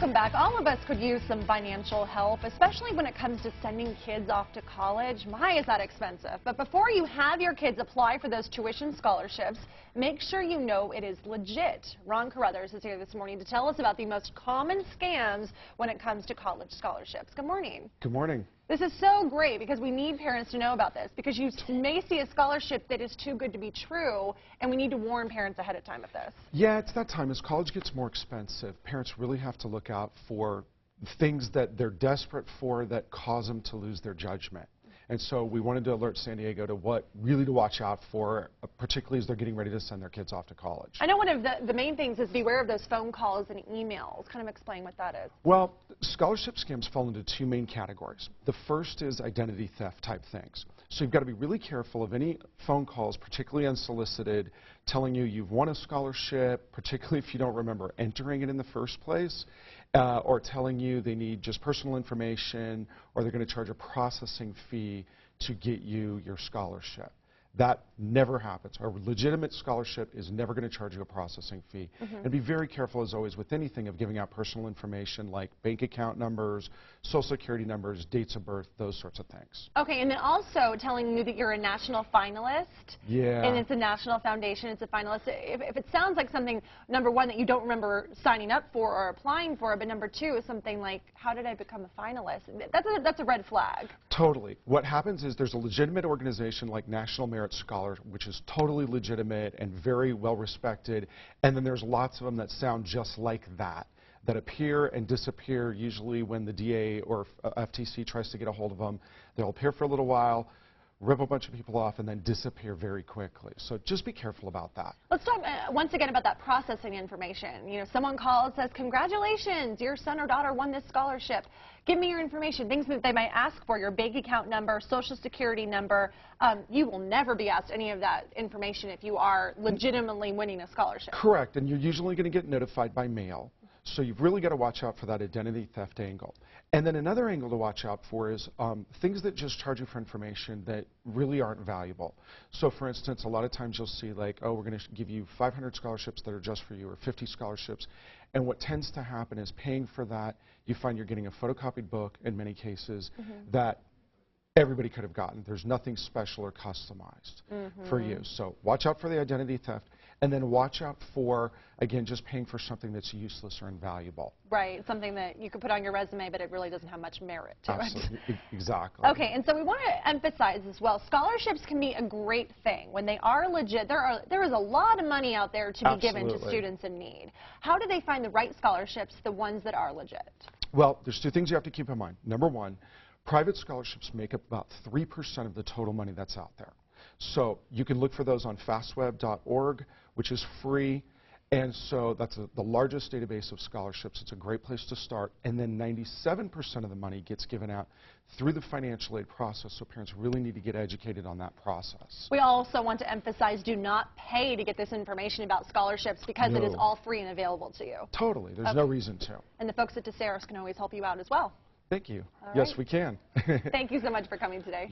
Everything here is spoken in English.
Welcome back. All of us could use some financial help, especially when it comes to sending kids off to college. My, is that expensive. But before you have your kids apply for those tuition scholarships, make sure you know it is legit. Ron Carruthers is here this morning to tell us about the most common scams when it comes to college scholarships. Good morning. Good morning. This is so great because we need parents to know about this, because you may see a scholarship that is too good to be true, and we need to warn parents ahead of time of this. Yeah, it's that time. As college gets more expensive, parents really have to look out for things that they're desperate for that cause them to lose their judgment. And so we wanted to alert San Diego to what really to watch out for, particularly as they're getting ready to send their kids off to college. I know one of the main things is beware of those phone calls and emails. Kind of explain what that is. Well, scholarship scams fall into two main categories. The first is identity theft type things. So you've got to be really careful of any phone calls, particularly unsolicited, telling you you've won a scholarship, particularly if you don't remember entering it in the first place, or telling you they need just personal information, or they're going to charge a processing fee to get you your scholarship. That never happens. A legitimate scholarship is never going to charge you a processing fee. And be very careful, as always, with anything of giving out personal information like bank account numbers, social security numbers, dates of birth, those sorts of things. Okay, and then also telling you that you're a national finalist. Yeah. And it's a national foundation, it's a finalist. If it sounds like something, number one, that you don't remember signing up for or applying for, but number two is something like, how did I become a finalist? That's a red flag. Totally. What happens is there's a legitimate organization like National Merit Scholars, which is totally legitimate and very well respected, and then there's lots of them that sound just like that appear and disappear usually when the DA or FTC tries to get a hold of them. They'll appear for a little while, rip a bunch of people off, and then disappear very quickly. So just be careful about that. Let's talk once again about that processing information. You know, someone calls, says, congratulations, your son or daughter won this scholarship. Give me your information, things that they might ask for, your bank account number, social security number. You will never be asked any of that information if you are legitimately winning a scholarship. Correct, and you're usually going to get notified by mail. So you've really got to watch out for that identity theft angle. And then another angle to watch out for is things that just charge you for information that really aren't valuable. So for instance, a lot of times you'll see like, oh, we're going to give you 500 scholarships that are just for you, or 50 scholarships. And what tends to happen is paying for that, you find you're getting a photocopied book in many cases that everybody could have gotten. There's nothing special or customized for you. So watch out for the identity theft. And then watch out for, again, just paying for something that's useless or invaluable. Right, something that you could put on your resume, but it really doesn't have much merit to Absolutely. it. Exactly. Okay, and so we want to emphasize as well, scholarships can be a great thing. When they are legit, there is a lot of money out there to be given to students in need. How do they find the right scholarships, the ones that are legit? Well, there's two things you have to keep in mind. Number one, private scholarships make up about 3% of the total money that's out there. So you can look for those on fastweb.org, which is free, and so that's the largest database of scholarships. It's a great place to start, and then 97% of the money gets given out through the financial aid process, so parents really need to get educated on that process. We also want to emphasize, do not pay to get this information about scholarships, because it is all free and available to you. Totally. There's no reason to. And the folks at Ducerus can always help you out as well. Thank you. All yes, right. we can. Thank you so much for coming today.